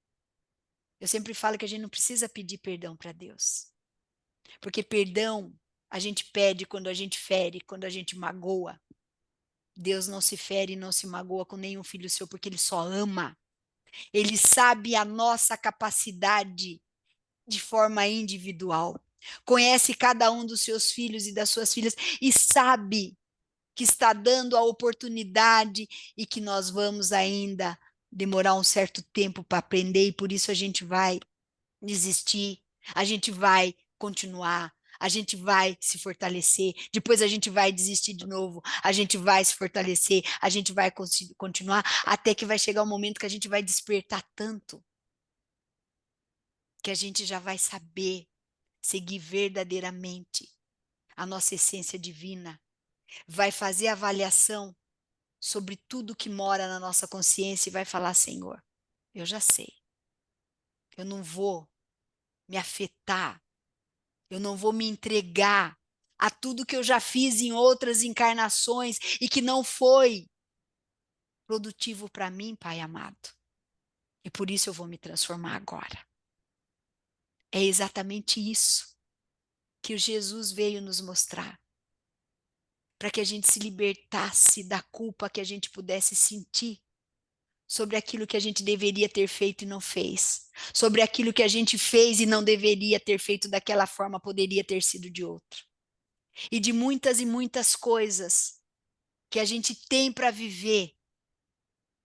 eu sempre falo que a gente não precisa pedir perdão para Deus, porque perdão a gente pede quando a gente fere, quando a gente magoa. Deus não se fere e não se magoa com nenhum filho seu, porque Ele só ama. Ele sabe a nossa capacidade de forma individual. Conhece cada um dos seus filhos e das suas filhas e sabe que está dando a oportunidade e que nós vamos ainda demorar um certo tempo para aprender e por isso a gente vai desistir, a gente vai continuar, a gente vai se fortalecer, depois a gente vai desistir de novo, a gente vai se fortalecer, a gente vai continuar, até que vai chegar um momento que a gente vai despertar tanto, que a gente já vai saber seguir verdadeiramente a nossa essência divina, vai fazer avaliação sobre tudo que mora na nossa consciência e vai falar: Senhor, eu já sei, eu não vou me afetar, eu não vou me entregar a tudo que eu já fiz em outras encarnações e que não foi produtivo para mim, Pai amado. E por isso eu vou me transformar agora. É exatamente isso que o Jesus veio nos mostrar, para que a gente se libertasse da culpa que a gente pudesse sentir sobre aquilo que a gente deveria ter feito e não fez, sobre aquilo que a gente fez e não deveria ter feito daquela forma, poderia ter sido de outra. E de muitas e muitas coisas que a gente tem para viver,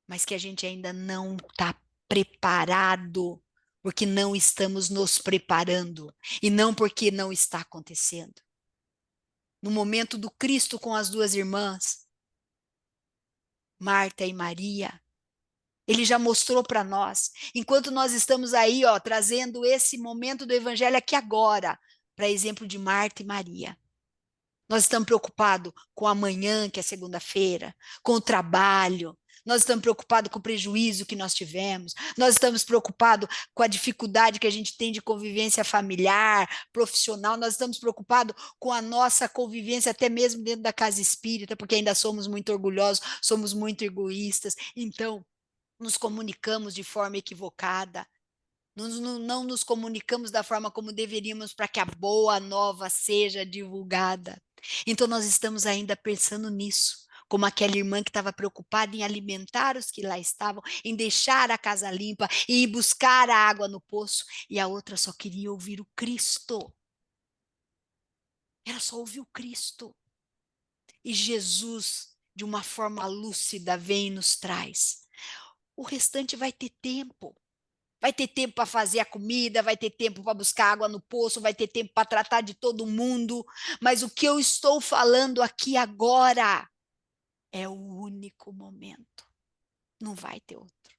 mas que a gente ainda não está preparado, porque não estamos nos preparando, e não porque não está acontecendo. No momento do Cristo com as duas irmãs, Marta e Maria, ele já mostrou para nós, enquanto nós estamos aí, ó, trazendo esse momento do evangelho aqui agora, para exemplo de Marta e Maria. Nós estamos preocupados com amanhã, que é segunda-feira, com o trabalho. Nós estamos preocupados com o prejuízo que nós tivemos. Nós estamos preocupados com a dificuldade que a gente tem de convivência familiar, profissional. Nós estamos preocupados com a nossa convivência até mesmo dentro da casa espírita, porque ainda somos muito orgulhosos, somos muito egoístas. Então, nos comunicamos de forma equivocada. Não nos comunicamos da forma como deveríamos para que a boa nova seja divulgada. Então, nós estamos ainda pensando nisso, como aquela irmã que estava preocupada em alimentar os que lá estavam, em deixar a casa limpa e ir buscar a água no poço, e a outra só queria ouvir o Cristo. Ela só ouviu o Cristo. E Jesus, de uma forma lúcida, vem e nos traz. O restante vai ter tempo. Vai ter tempo para fazer a comida, vai ter tempo para buscar água no poço, vai ter tempo para tratar de todo mundo. Mas o que eu estou falando aqui agora é o único momento. Não vai ter outro.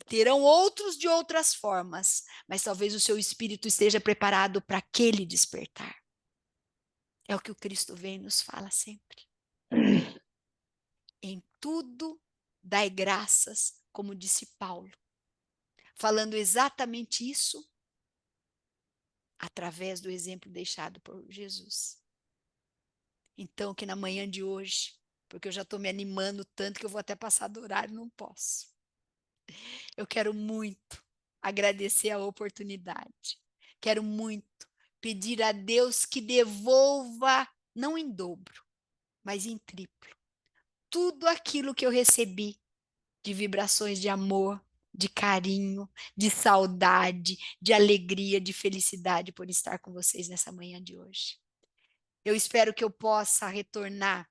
Terão outros de outras formas, mas talvez o seu espírito esteja preparado para aquele despertar. É o que o Cristo vem e nos fala sempre. Em tudo dai graças, como disse Paulo. Falando exatamente isso através do exemplo deixado por Jesus. Então, que na manhã de hoje, porque eu já estou me animando tanto que eu vou até passar do horário, não posso. Eu quero muito agradecer a oportunidade. Quero muito pedir a Deus que devolva, não em dobro, mas em triplo, tudo aquilo que eu recebi de vibrações de amor, de carinho, de saudade, de alegria, de felicidade por estar com vocês nessa manhã de hoje. Eu espero que eu possa retornar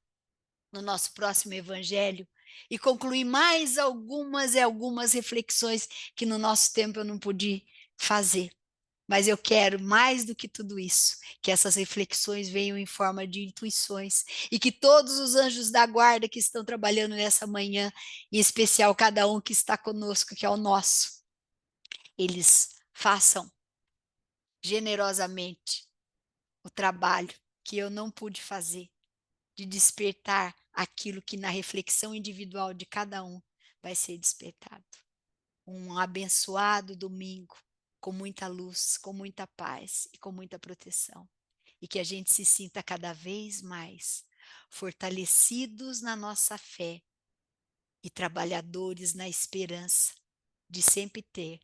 no nosso próximo evangelho e concluir mais algumas reflexões que no nosso tempo eu não pude fazer. Mas eu quero, mais do que tudo isso, que essas reflexões venham em forma de intuições e que todos os anjos da guarda que estão trabalhando nessa manhã, em especial cada um que está conosco, que é o nosso, eles façam generosamente o trabalho que eu não pude fazer, de despertar aquilo que na reflexão individual de cada um vai ser despertado. Um abençoado domingo, com muita luz, com muita paz e com muita proteção. E que a gente se sinta cada vez mais fortalecidos na nossa fé e trabalhadores na esperança de sempre ter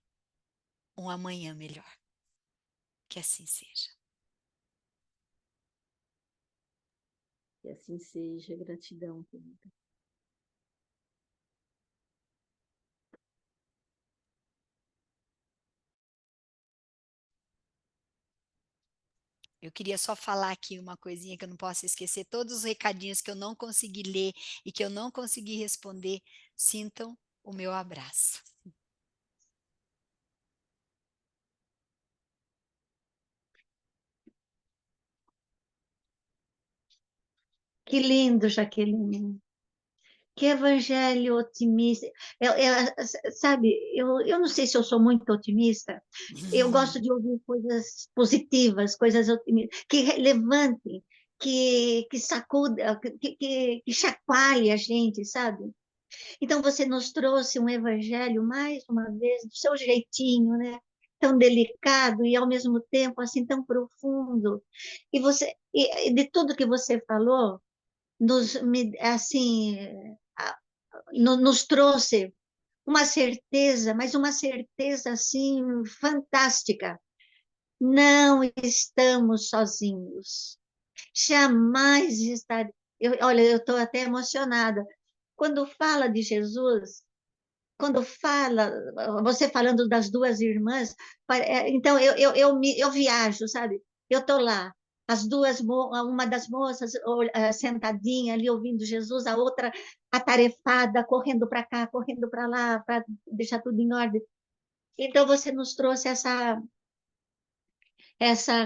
um amanhã melhor. Que assim seja. Que assim seja. Gratidão, querida. Eu queria só falar aqui uma coisinha que eu não posso esquecer. Todos os recadinhos que eu não consegui ler e que eu não consegui responder, sintam o meu abraço. Que lindo, Jaqueline. Que evangelho otimista. Sabe, eu não sei se eu sou muito otimista. Eu gosto de ouvir coisas positivas, coisas otimistas, que levantem, que sacudam, que chacoalhem a gente, sabe? Então, você nos trouxe um evangelho, mais uma vez, do seu jeitinho, né? Tão delicado e, ao mesmo tempo, assim, tão profundo. E de tudo que você falou, assim, nos trouxe uma certeza, mas uma certeza, assim, fantástica. Não estamos sozinhos. Jamais estar. Olha, eu estou até emocionada. Quando fala de Jesus, quando fala, você falando das duas irmãs, então eu viajo, sabe? Eu estou lá, uma das moças sentadinha ali ouvindo Jesus, a outra atarefada, correndo para cá, correndo para lá, para deixar tudo em ordem. Então você nos trouxe essa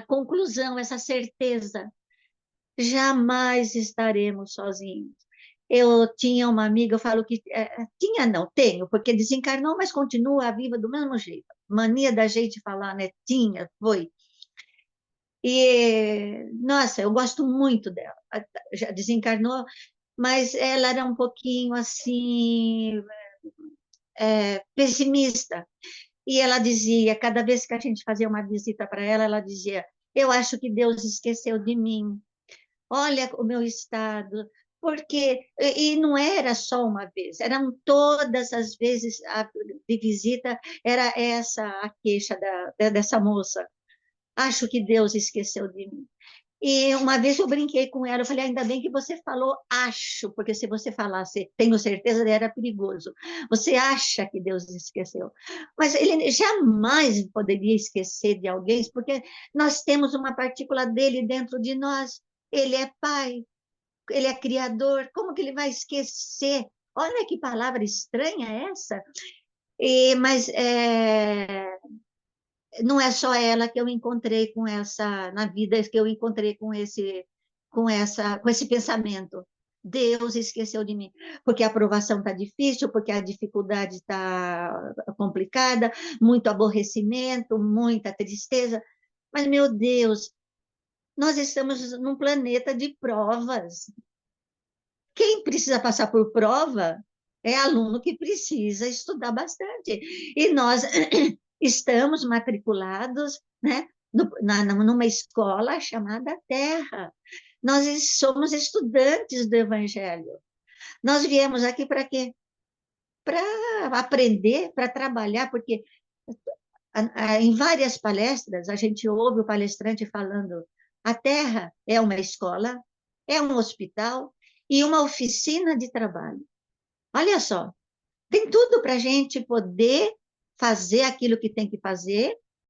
conclusão, essa certeza. Jamais estaremos sozinhos. Eu tinha uma amiga, eu falo que tinha, não, tenho, porque desencarnou, mas continua viva do mesmo jeito. Mania da gente falar, né? Tinha, foi. E, nossa, eu gosto muito dela. Já desencarnou, mas ela era um pouquinho assim, pessimista. E ela dizia, cada vez que a gente fazia uma visita para ela, ela dizia: Eu acho que Deus esqueceu de mim. Olha o meu estado, porque e não era só uma vez, eram todas as vezes de visita, era essa a queixa dessa moça. Acho que Deus esqueceu de mim. E uma vez eu brinquei com ela, eu falei, ainda bem que você falou acho, porque se você falasse tenho certeza, era perigoso. Você acha que Deus esqueceu, mas ele jamais poderia esquecer de alguém, porque nós temos uma partícula dele dentro de nós. Ele é pai, ele é criador, como que ele vai esquecer? Olha que palavra estranha essa. Mas não é só ela que eu encontrei com essa na vida, que eu encontrei com esse pensamento. Deus esqueceu de mim, porque a aprovação está difícil, porque a dificuldade está complicada, muito aborrecimento, muita tristeza. Mas, meu Deus, nós estamos num planeta de provas. Quem precisa passar por prova é aluno que precisa estudar bastante. E nós estamos matriculados, né, numa escola chamada Terra. Nós somos estudantes do Evangelho. Nós viemos aqui para quê? Para aprender, para trabalhar, porque em várias palestras a gente ouve o palestrante falando: a Terra é uma escola, é um hospital e uma oficina de trabalho. Olha só, tem tudo para a gente poder fazer aquilo que tem que fazer